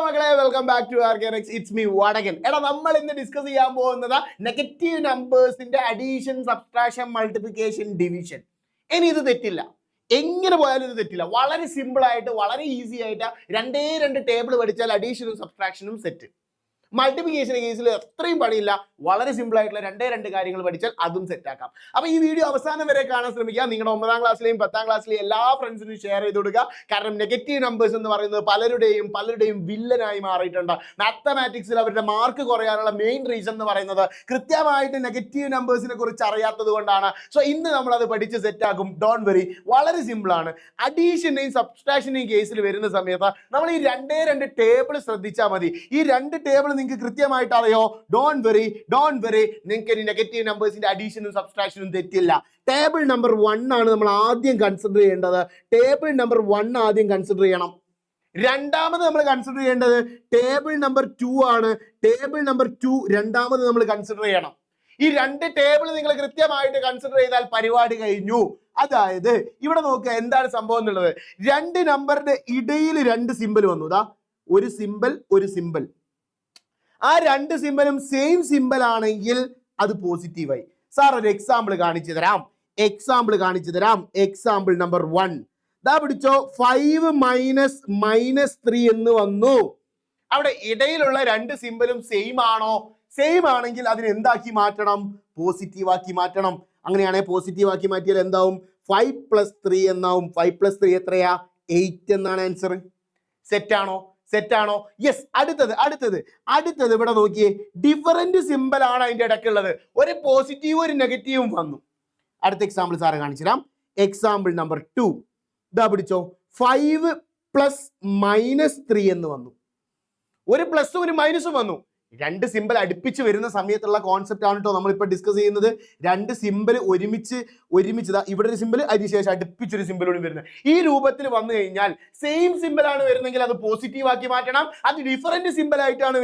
മക്കളെ, welcome back to organics. It's me Vadakan. എടാ, നമ്മൾ ഇന്ന് ഡിസ്കസ് ചെയ്യാൻ പോകുന്നത് നെഗറ്റീവ് നമ്പേഴ്സിന്റെ അഡീഷൻ, സബ്ട്രാക്ഷൻ, മൾട്ടിപ്ലിക്കേഷൻ, ഡിവിഷൻ. ഇനി ഇത് തെറ്റില്ല, എങ്ങനെ പോയാലും ഇത് തെറ്റില്ല. വളരെ സിമ്പിൾ ആയിട്ട്, വളരെ ഈസി ആയിട്ട് രണ്ട് ടേബിൾ പഠിച്ചാൽ അഡീഷനും സബ്ട്രാക്ഷനും സെറ്റ്. മൾട്ടിപ്ലിക്കേഷൻ കേസിൽ അത്രയും പണിയില്ല, വളരെ സിമ്പിൾ ആയിട്ടുള്ള രണ്ട് കാര്യങ്ങൾ പഠിച്ചാൽ അതും സെറ്റ് ആക്കാം. അപ്പൊ ഈ വീഡിയോ അവസാനം വരെ കാണാൻ ശ്രമിക്കുക. നിങ്ങളുടെ 9ാം ക്ലാസ്സിലെയും 10ാം ക്ലാസ്സിലെയും എല്ലാ ഫ്രണ്ട്സിനും ഷെയർ ചെയ്ത് കൊടുക്കുക. കാരണം നെഗറ്റീവ് നമ്പേഴ്സ് എന്ന് പറയുന്നത് പലരുടെയും വില്ലനായി മാറിയിട്ടുണ്ട്. മാത്തമാറ്റിക്സിൽ അവരുടെ മാർക്ക് കുറയാനുള്ള മെയിൻ റീസൺ എന്ന് പറയുന്നത് കൃത്യമായിട്ട് നെഗറ്റീവ് നമ്പേഴ്സിനെ കുറിച്ച് അറിയാത്തത് കൊണ്ടാണ്. സോ ഇന്ന് നമ്മൾ അത് പഠിച്ച് സെറ്റ് ആക്കും. ഡോണ്ട് വെറി, വളരെ സിമ്പിൾ ആണ്. അഡീഷന്റെയും സബ്ട്രാക്ഷന്റെയും കേസിൽ വരുന്ന സമയത്ത് നമ്മൾ ഈ രണ്ട് ടേബിൾ ശ്രദ്ധിച്ചാൽ മതി. ഈ രണ്ട് ടേബിൾ നിങ്ങൾക്ക് കൃത്യമായിട്ട് അറിയോ? ഡോണ്ട് വെറി, നിങ്ങൾക്ക് ഇനി നെഗറ്റീവ് നമ്പേഴ്സിന്റെ അഡീഷനും സബ്ട്രാക്ഷനും തെറ്റില്ല. ടേബിൾ നമ്പർ 1 ആണ് നമ്മൾ ആദ്യം കൺസിഡർ ചെയ്യേണ്ടത്. ടേബിൾ നമ്പർ 1 ആദ്യം കൺസിഡർ ചെയ്യണം. രണ്ടാമത് നമ്മൾ കൺസിഡർ ചെയ്യേണ്ടത് ടേബിൾ നമ്പർ 2 ആണ്. ടേബിൾ നമ്പർ 2 രണ്ടാമത് നമ്മൾ കൺസിഡർ ചെയ്യണം. ഈ രണ്ട് ടേബിൾ നിങ്ങൾ കൃത്യമായിട്ട് കൺസിഡർ ചെയ്താൽ പരിപാടി കഴിഞ്ഞു. അതായത് ഇവിടെ നോക്കുക എന്താണ് സംഭവം എന്നുള്ളത്. രണ്ട് നമ്പറിന്റെ ഇടയിൽ രണ്ട് സിമ്പിൾ വന്നു. ദാ ഒരു സിമ്പിൾ. ആ രണ്ട് സിമ്പിളും സെയിം സിമ്പിൾ ആണെങ്കിൽ അത് പോസിറ്റീവായി. സാർ ഒരു എക്സാമ്പിൾ കാണിച്ചു തരാം. എക്സാമ്പിൾ നമ്പർ 1 ദാ പിടിച്ചോ. 5 - -3 എന്ന് വന്നു. അവിടെ ഇടയിലുള്ള രണ്ട് സിമ്പിളും സെയിം ആണോ? സെയിം ആണെങ്കിൽ അതിന് എന്താക്കി മാറ്റണം? പോസിറ്റീവ് ആക്കി മാറ്റണം. അങ്ങനെയാണെങ്കിൽ പോസിറ്റീവ് ആക്കി മാറ്റിയാൽ എന്താവും? 5 + 3 എന്നാവും. 5 + 3 എത്രയാ? 8 എന്നാണ് ആൻസർ. സെറ്റാണോ? യെസ്. അടുത്തത് ഇവിടെ നോക്കിയേ. ഡിഫറന്റ് സിമ്പിൾ ആണ് അതിന്റെ ഇടയ്ക്കുള്ളത്. ഒരു പോസിറ്റീവും ഒരു നെഗറ്റീവും വന്നു. അടുത്ത എക്സാമ്പിൾ സാറ് കാണിച്ചു തരാം. എക്സാമ്പിൾ നമ്പർ 2 ഇതാ പിടിച്ചോ. 5 + -3 എന്ന് വന്നു. ഒരു പ്ലസും ഒരു മൈനസും വന്നു. രണ്ട് സിമ്പിൾ അടുപ്പിച്ച് വരുന്ന സമയത്തുള്ള കോൺസെപ്റ്റ് ആണ് കേട്ടോ നമ്മളിപ്പോൾ ഡിസ്കസ് ചെയ്യുന്നത്. രണ്ട് സിമ്പിൾ ഒരുമിച്ച് ഇവിടെ ഒരു സിമ്പിൾ, അതിനുശേഷം അടുപ്പിച്ചൊരു സിമ്പിൾ കൂടി വരുന്നത്. ഈ രൂപത്തിൽ വന്നു കഴിഞ്ഞാൽ സെയിം സിമ്പിൾ ആണ് വരുന്നെങ്കിൽ അത് പോസിറ്റീവ് ആക്കി മാറ്റണം. അത് ഡിഫറന്റ് സിമ്പിൾ ആയിട്ടാണ്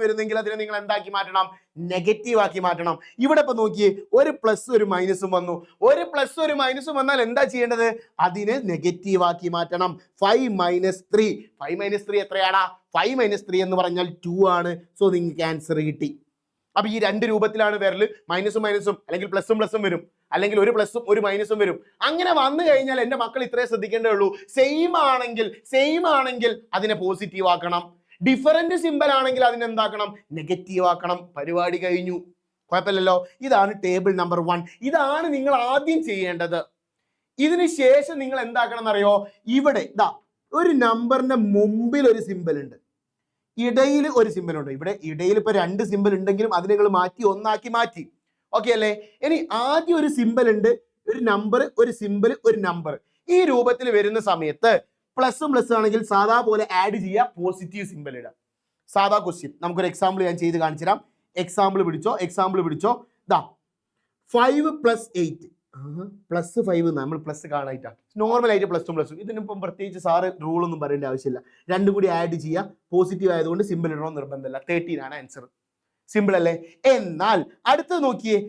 വരുന്നെങ്കിൽ അതിനെ നിങ്ങൾ എന്താക്കി മാറ്റണം? നെഗറ്റീവ് ആക്കി മാറ്റണം. ഇവിടെ ഇപ്പൊ നോക്കിയേ, ഒരു പ്ലസ് ഒരു മൈനസും വന്നു. ഒരു പ്ലസ് ഒരു മൈനസും വന്നാൽ എന്താ ചെയ്യേണ്ടത്? അതിനെ നെഗറ്റീവ് ആക്കി മാറ്റണം. 5 - 3 എത്രയാടാ? 5 - 3 എന്ന് പറഞ്ഞാൽ 2 ആണ്. സോ നിങ്ങൾക്ക് ആൻസർ കിട്ടി. അപ്പൊ ഈ രണ്ട് രൂപത്തിലാണ് വരല്. മൈനസും അല്ലെങ്കിൽ പ്ലസും വരും, അല്ലെങ്കിൽ ഒരു പ്ലസും ഒരു മൈനസും വരും. അങ്ങനെ വന്നു കഴിഞ്ഞാൽ എന്റെ മക്കൾ ഇത്രേ ശ്രദ്ധിക്കേണ്ടേ ഉള്ളൂ. സെയിം ആണെങ്കിൽ അതിനെ പോസിറ്റീവ് ആക്കണം. ഡിഫറന്റ് സിമ്പിൾ ആണെങ്കിൽ അതിനെന്താക്കണം? നെഗറ്റീവ് ആക്കണം. പരിപാടി കഴിഞ്ഞു. കുഴപ്പമില്ലല്ലോ. ഇതാണ് ടേബിൾ നമ്പർ 1. ഇതാണ് നിങ്ങൾ ആദ്യം ചെയ്യേണ്ടത്. ഇതിന് ശേഷം നിങ്ങൾ എന്താക്കണം എന്നറിയോ? ഇവിടെ ഇതാ ഒരു നമ്പറിന്റെ മുമ്പിൽ ഒരു സിമ്പിൾ ഉണ്ട്, ഇടയിൽ ഒരു സിമ്പിൾ ഉണ്ട്. ഇവിടെ ഇടയിൽ ഇപ്പൊ രണ്ട് സിമ്പിൾ ഉണ്ടെങ്കിലും അതിനെ നിങ്ങൾ മാറ്റി ഒന്നാക്കി മാറ്റി. ഓക്കെ അല്ലേ? ഇനി ആദ്യം ഒരു സിമ്പിൾ ഉണ്ട്, ഒരു നമ്പർ, ഒരു സിമ്പിൾ, ഒരു നമ്പർ. ഈ രൂപത്തിൽ വരുന്ന സമയത്ത് പ്ലസ് ആണെങ്കിൽ സാധാ പോലെ ആഡ് ചെയ്യുക, പോസിറ്റീവ് സിമ്പിൾ ഇടുക. സാധാ ക്വസ്റ്റ്യൻ. നമുക്കൊരു എക്സാമ്പിൾ ഞാൻ ചെയ്ത് കാണിച്ചു തരാം. എക്സാമ്പിൾ പിടിച്ചോ. ദാ 5 + 8 +5 നമ്മൾ പ്ലസ് കാണായിട്ടാണ്. നോർമലായിട്ട് പ്ലസും ഇതിനിപ്പം പ്രത്യേകിച്ച് സാറ് റൂളൊന്നും പറയേണ്ട ആവശ്യമില്ല. രണ്ടും കൂടി ആഡ് ചെയ്യുക. പോസിറ്റീവ് ആയതുകൊണ്ട് സിമ്പിൾ ഇടണമെന്ന് നിർബന്ധമില്ല. 13 ആണ് ആൻസർ. സിമ്പിൾ അല്ലേ? എന്നാൽ അടുത്തത് നോക്കിയേ,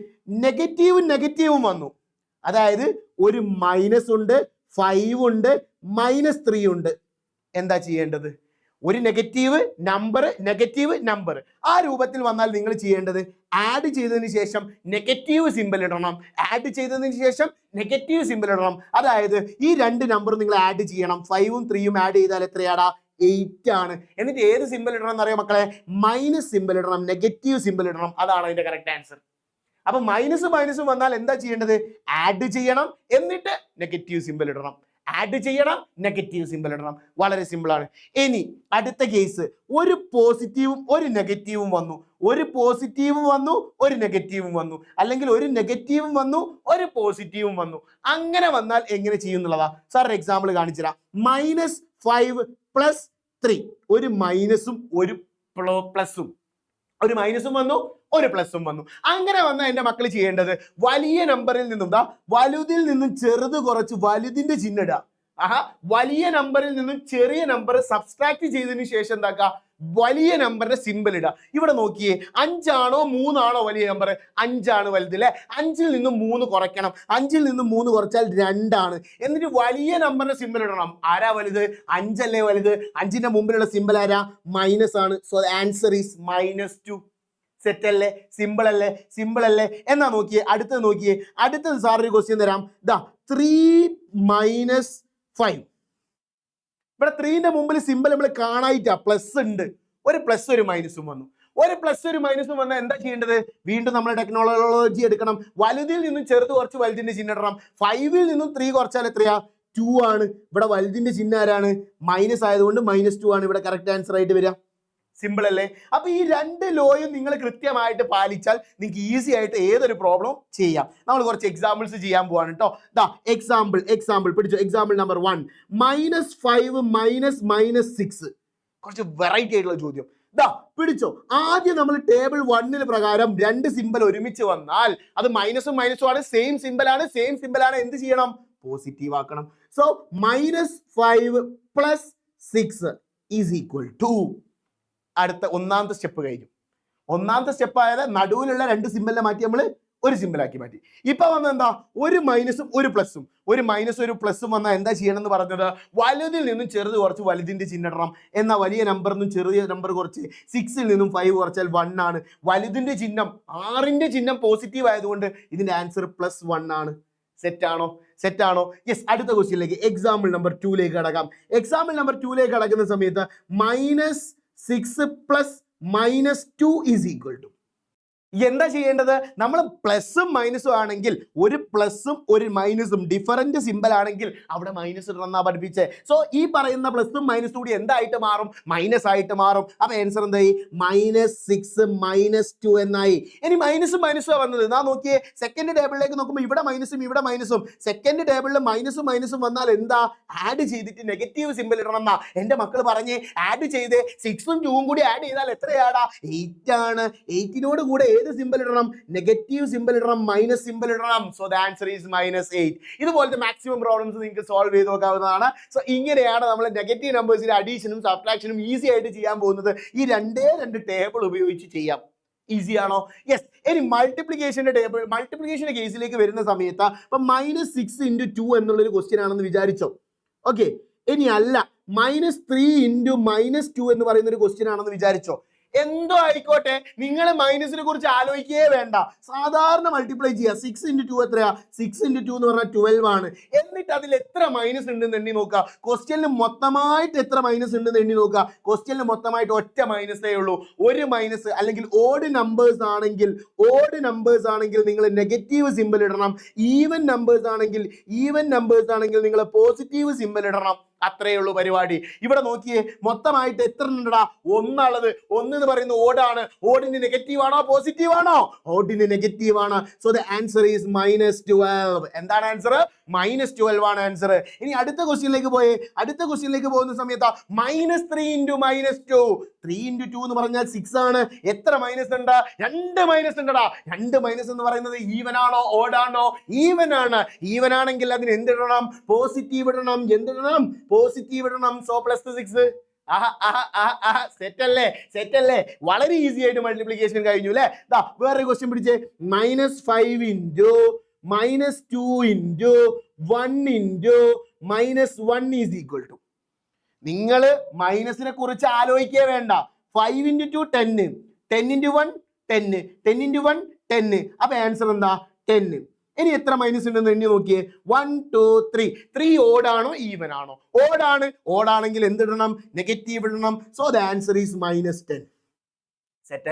നെഗറ്റീവും വന്നു. അതായത് ഒരു മൈനസ് ഉണ്ട്, 5 ഉണ്ട്, -3 ഉണ്ട്. എന്താ ചെയ്യേണ്ടത്? ഒരു നെഗറ്റീവ് നമ്പർ ആ രൂപത്തിൽ വന്നാൽ നിങ്ങൾ ചെയ്യേണ്ടത് ആഡ് ചെയ്തതിന് ശേഷം നെഗറ്റീവ് സിമ്പിൾ ഇടണം. അതായത് ഈ രണ്ട് നമ്പർ നിങ്ങൾ ആഡ് ചെയ്യണം. 5ഉം 3ഉം ആഡ് ചെയ്താൽ എത്രയാടാ? 8 ആണ്. എന്നിട്ട് ഏത് സിമ്പിൾ ഇടണം എന്നറിയാം മക്കളെ? മൈനസ് സിമ്പിൾ ഇടണം, നെഗറ്റീവ് സിമ്പിൾ ഇടണം. അതാണ് അതിന്റെ കറക്റ്റ് ആൻസർ. അപ്പൊ മൈനസും വന്നാൽ എന്താ ചെയ്യേണ്ടത്? ആഡ് ചെയ്യണം, എന്നിട്ട് നെഗറ്റീവ് സിമ്പിൾ ഇടണം. വളരെ സിമ്പിൾ ആണ്. ഇനി അടുത്ത കേസ്, ഒരു പോസിറ്റീവും ഒരു നെഗറ്റീവും വന്നു. അല്ലെങ്കിൽ ഒരു നെഗറ്റീവും വന്നു, ഒരു പോസിറ്റീവും വന്നു. അങ്ങനെ വന്നാൽ എങ്ങനെ ചെയ്യുന്നുള്ളതാ സാർ എക്സാമ്പിൾ കാണിച്ചു തരാം. -5 + 3 ഒരു മൈനസും ഒരു പ്ലസും. ഒരു മൈനസും വന്നു, ഒരു പ്ലസും വന്നു. അങ്ങനെ വന്നാൽ എന്റെ മക്കൾ ചെയ്യേണ്ടത് വലിയ നമ്പറിൽ നിന്നും വലുതിൽ നിന്നും ചെറുത് കുറച്ച് വലുതിന്റെ ചിഹ്നം ഇടുക. ആഹാ, വലിയ നമ്പറിൽ നിന്നും ചെറിയ നമ്പർ സബ്സ്ട്രാക്ട് ചെയ്തതിന് ശേഷം എന്താക്കുക, വലിയ നമ്പറിന്റെ സിമ്പിൾ ഇടുക. ഇവിടെ നോക്കിയേ, 5 ആണോ 3 ആണോ വലിയ നമ്പർ? 5 ആണ് വലുത് അല്ലെ. 5ൽ നിന്ന് 3 കുറയ്ക്കണം. 5ൽ നിന്ന് 3 കുറച്ചാൽ 2 ആണ്. എന്നിട്ട് വലിയ നമ്പറിന്റെ സിമ്പിൾ ഇടണം. ആരാ വലുത്? 5 അല്ലേ വലുത്. 5ന്റെ മുമ്പിലുള്ള സിമ്പിൾ ആരാ? മൈനസ് ആണ്. So answer is -2. സെറ്റ് അല്ലേ? സിമ്പിൾ അല്ലേ? സിമ്പിൾ അല്ലേ? എന്നാ നോക്കിയേ, അടുത്തത് നോക്കിയേ. അടുത്തത് സാർ ഒരു ക്വസ്റ്റ്യൻ തരാം. 3 - 5. ഇവിടെ 3ന്റെ മുമ്പിൽ സിമ്പിൾ നമ്മൾ കാണായിട്ടാ, പ്ലസ് ഉണ്ട്. ഒരു പ്ലസ് ഒരു മൈനസും വന്നു. ഒരു പ്ലസ് ഒരു മൈനസും വന്നാൽ എന്താ ചെയ്യേണ്ടത്? വീണ്ടും നമ്മൾ ടെക്നോളജി എടുക്കണം. വലുതിൽ നിന്നും ചെറുത് കുറച്ച് വലുതിന്റെ ചിഹ്നം ഇടണം. 5ൽ നിന്നും 3 കുറച്ചാൽ എത്രയാ? 2 ആണ്. ഇവിടെ വലുതിന്റെ ചിഹ്നം ആരാണ്? മൈനസ് ആയതുകൊണ്ട് -2 ആണ് ഇവിടെ കറക്റ്റ് ആൻസർ ആയിട്ട് വരിക. സിമ്പിൾ അല്ലേ? അപ്പൊ ഈ 2 ലോയും നിങ്ങൾ കൃത്യമായിട്ട് പാലിച്ചാൽ നിങ്ങൾക്ക് ഈസി ആയിട്ട് ഏതൊരു പ്രോബ്ലം ചെയ്യാം. നമ്മൾ കുറച്ച് എക്സാമ്പിൾസ് ചെയ്യാൻ പോവാണ് കേട്ടോ. എക്സാമ്പിൾ പിടിച്ചോ. Example number 1, -5 - -6. കുറച്ച് വെറൈറ്റി ആയിട്ടുള്ള ചോദ്യം. പിടിച്ചോ. ആദ്യം നമ്മൾ ടേബിൾ 1 പ്രകാരം 2 സിമ്പിൾ ഒരുമിച്ച് വന്നാൽ അത് മൈനസും മൈനസും ആണ്, സെയിം സിമ്പിൾ ആണ്. എന്ത് ചെയ്യണം? പോസിറ്റീവ് ആക്കണം. സോ -5 + 6 = അടുത്ത ഒന്നാമത്തെ സ്റ്റെപ്പ് കഴിഞ്ഞു. ഒന്നാമത്തെ സ്റ്റെപ്പ് ആയത് നടുവിലുള്ള 2 സിമ്പിളിനെ മാറ്റി നമ്മൾ ഒരു സിമ്പിളാക്കി മാറ്റി. ഇപ്പൊ വന്ന എന്താ? ഒരു മൈനസും ഒരു പ്ലസും. ഒരു മൈനസും ഒരു പ്ലസും വന്നാൽ എന്താ ചെയ്യണം എന്ന് പറഞ്ഞത്? വലുതിൽ നിന്നും ചെറുത് കുറച്ച് വലുതിന്റെ ചിഹ്നം ഇടണം. എന്നാൽ വലിയ നമ്പറിൽ നിന്നും ചെറിയ നമ്പർ കുറച്ച് 6ൽ നിന്നും 5 കുറച്ചാൽ 1 ആണ്. വലുതിന്റെ ചിഹ്നം 6ന്റെ ചിഹ്നം പോസിറ്റീവ് ആയതുകൊണ്ട് ഇതിന്റെ ആൻസർ +1 ആണ്. സെറ്റാണോ? യെസ്. അടുത്ത ക്വസ്റ്റ്യനിലേക്ക്, എക്സാമ്പിൾ നമ്പർ 2 കടക്കാം. എക്സാമ്പിൾ നമ്പർ 2 കടക്കുന്ന സമയത്ത് -6 + -2 എന്താ ചെയ്യേണ്ടത്? നമ്മൾ പ്ലസും മൈനസും ആണെങ്കിൽ, ഒരു പ്ലസും ഒരു മൈനസും ഡിഫറന്റ് സിമ്പിൾ ആണെങ്കിൽ അവിടെ മൈനസ് ഇടണമെന്നാ പഠിപ്പിച്ചേ. സോ ഈ പറയുന്ന പ്ലസും മൈനസും കൂടി എന്തായിട്ട് മാറും? മൈനസ് ആയിട്ട് മാറും. അപ്പൊ ആൻസർ എന്തായി? -6 - 2 എന്നായി. ഇനി മൈനസും മൈനസും വന്നത് എന്നാ നോക്കിയേ. സെക്കൻഡ് ടേബിളിലേക്ക് നോക്കുമ്പോൾ ഇവിടെ മൈനസും ഇവിടെ മൈനസും. സെക്കൻഡ് ടേബിളിൽ മൈനസും വന്നാൽ എന്താ? ആഡ് ചെയ്തിട്ട് നെഗറ്റീവ് സിമ്പിൾ ഇടണം എന്നാ എന്റെ മക്കൾ പറഞ്ഞേ. ആഡ് ചെയ്ത് 6ഉം 2ഉം കൂടി ആഡ് ചെയ്താൽ എത്രയാടാ? 8 ആണ്. 8നോട് കൂടെ ഏത് സിമ്പിൾ ഇടണം? നെഗറ്റീവ് സിമ്പിൾ ഇടണം, മൈനസ് സിമ്പിൾ ഇടണം. So the answer is -8. ഇതുപോലത്തെ മാക്സിമം പ്രോബ്ലംസ് നിങ്ങൾക്ക് സോൾവ് ചെയ്ത് നോക്കാവുന്നതാണ്. സോ ഇങ്ങനെയാണ് നമ്മൾ നെഗറ്റീവ് നമ്പേഴ്സിന്റെ അഡീഷനും സബ്ട്രാക്ഷനും ഈസി ആയിട്ട് ചെയ്യാൻ പോകുന്നത്. ഈ 2 ടേബിൾ ഉപയോഗിച്ച് ചെയ്യാം. ഈസി ആണോ? യെസ്. ഇനി മൾട്ടിപ്ലിക്കേഷന്റെ ടേബിൾ, മൾട്ടിപ്ലിക്കേഷന്റെ കേസിലേക്ക് വരുന്ന സമയത്ത് ഇപ്പൊ -6 × 2 എന്നുള്ളൊരു ക്വസ്റ്റ്യൻ ആണെന്ന് വിചാരിച്ചോ. ഓക്കെ. ഇനി അല്ല, -3 × -2 എന്ന് പറയുന്ന ഒരു ക്വസ്റ്റ്യൻ ആണെന്ന് വിചാരിച്ചോ. എന്തോ ആയിക്കോട്ടെ, നിങ്ങൾ മൈനസിനെ കുറിച്ച് ആലോചിക്കേ വേണ്ട. സാധാരണ മൾട്ടിപ്ലൈ ചെയ്യുക. 6 × 2 എത്രയാ? 6 × 2 എന്ന് പറഞ്ഞാൽ 12 ആണ്. എന്നിട്ട് അതിൽ എത്ര മൈനസ് ഉണ്ടെന്ന് എണ്ണി നോക്കുക. ക്വസ്റ്റ്യനിൽ മൊത്തമായിട്ട് എത്ര മൈനസ് ഉണ്ടെന്ന് എണ്ണി നോക്കുക. ക്വസ്റ്റ്യനിൽ മൊത്തമായിട്ട് ഒറ്റ മൈനസേ ഉള്ളൂ. ഒരു മൈനസ്. അല്ലെങ്കിൽ ഓഡ് നമ്പേഴ്സ് ആണെങ്കിൽ നിങ്ങൾ നെഗറ്റീവ് സിമ്പിൾ ഇടണം. ഈവൻ നമ്പേഴ്സ് ആണെങ്കിൽ നിങ്ങൾ പോസിറ്റീവ് സിമ്പിൾ ഇടണം. അത്രയേ ഉള്ളൂ പരിപാടി. ഇവിടെ നോക്കിയേ, മൊത്തമായിട്ട് എത്ര ഉണ്ടടാ? 1 ഉള്ളത്. 1 എന്ന് പറയുന്നത് ഓടാണ്. ഓടിന് നെഗറ്റീവ് ആണോ പോസിറ്റീവ് ആണോ? ഓടിന് നെഗറ്റീവ് ആണ്. So the answer is -12. എന്താണ് ആൻസർ? -12 ആണ് ആൻസർ. ഇനി അടുത്ത ക്വസ്റ്റ്യനിലേക്ക് പോയേ. അടുത്ത ക്വസ്റ്റ്യനിലേക്ക് പോകുന്ന സമയത്ത് -3 × -2. 3 × 2 എന്ന് പറഞ്ഞാൽ 6 ആണ്. എത്ര മൈനസ് ഉണ്ട്? 2 മൈനസ് ഉണ്ടടാ. 2 മൈനസ് എന്ന് പറയുന്നത് ഈവൻ ആണോ ഓടാണോ? ഈവൻ ആണ്. ഈവൻ ആണെങ്കിൽ അതിന് എന്തിടണം? പോസിറ്റീവ് ഇടണം. എന്തിടണം? പോസിറ്റീവ് ഇടണം. സോ +6. സെറ്റ് അല്ലേ? വളരെ ഈസി ആയിട്ട് മൾട്ടിപ്ലിക്കേഷൻ കഴിഞ്ഞു അല്ലേ? വേറൊരു ക്വസ്റ്റ്യൻ പിടിച്ചേ. -5 × -2 × 1 × -1 നിങ്ങൾ മൈനസിനെ കുറിച്ച് ആലോചിക്കേ വേണ്ട. 5 × 2 10, 10 × 1 10, 10 × 1 10. അപ്പൊ ആൻസർ എന്താ? 10. ഇനി എത്ര മൈനസ് ഉണ്ടെന്ന് എണ്ണി നോക്കിയേ. 1 2 3. 3 ഓടാണോ ഈവൻ ആണോ? ഓടാണെങ്കിൽ എന്തിടണം? നെഗറ്റീവ് ഇടണം. So the answer is -10. Set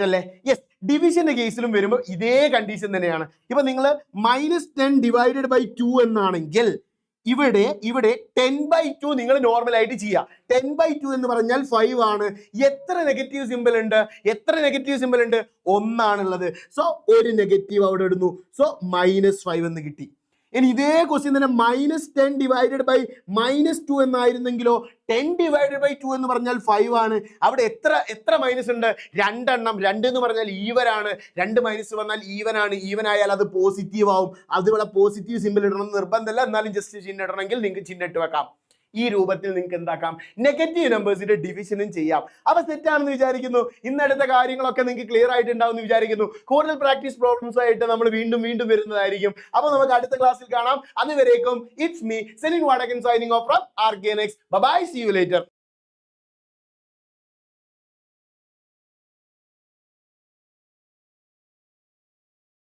അല്ലേ? യെസ്. ഡിവിഷന്റെ കേസിലും വരുമ്പോൾ ഇതേ കണ്ടീഷൻ തന്നെയാണ്. ഇപ്പൊ നിങ്ങൾ -10 / 2 എന്നാണെങ്കിൽ ഇവിടെ 10/2 നിങ്ങൾ നോർമൽ ആയിട്ട് ചെയ്യുക. 10/2 എന്ന് പറഞ്ഞാൽ 5 ആണ്. എത്ര നെഗറ്റീവ് സിമ്പിൾ ഉണ്ട്? 1 ആണുള്ളത്. സോ ഒരു നെഗറ്റീവ് അവിടെ ഇടുന്നു. സോ -5 എന്ന് കിട്ടി. ഇനി ഇതേ ക്വസ്റ്റ്യൻ തന്നെ -10 ഡിവൈഡഡ് ബൈ -2 എന്നായിരുന്നെങ്കിലോ 10 ഡിവൈഡഡ് ബൈ 2 എന്ന് പറഞ്ഞാൽ 5 ആണ്. അവിടെ എത്ര മൈനസ് ഉണ്ട്? 2 എണ്ണം. 2 എന്ന് പറഞ്ഞാൽ ഈവൻ ആണ്. 2 മൈനസ് വന്നാൽ ഈവൻ ആണ്. ഈവൻ ആയാൽ അത് പോസിറ്റീവ് ആവും. അതിവിടെ പോസിറ്റീവ് സിമ്പിൾ ഇടണം നിർബന്ധമല്ല, എന്നാലും ജസ്റ്റ് ചിഹ്നം ഇടണമെങ്കിൽ നിങ്ങൾക്ക് ചിഹ്നം ഇട്ട് വെക്കാം. ഈ രൂപത്തിൽ നിങ്ങൾക്ക് എന്താക്കാം, നെഗറ്റീവ് നമ്പേഴ്സിന്റെ ഡിവിഷനും ചെയ്യാം. അപ്പൊ തെറ്റാണെന്ന് വിചാരിക്കുന്നു. ഇന്നെടുത്ത കാര്യങ്ങളൊക്കെ നിങ്ങൾക്ക് ക്ലിയർ ആയിട്ടുണ്ടാവും എന്ന് വിചാരിക്കുന്നു. കൂടുതൽ പ്രാക്ടീസ് പ്രോബ്ലംസ് ആയിട്ട് നമ്മൾ വീണ്ടും വരുന്നതായിരിക്കും. അപ്പൊ നമുക്ക് അടുത്ത ക്ലാസ്സിൽ കാണാം. അതുവരേക്കും it's me Celine Vadakan signing off from RK Next. Bye, see you later.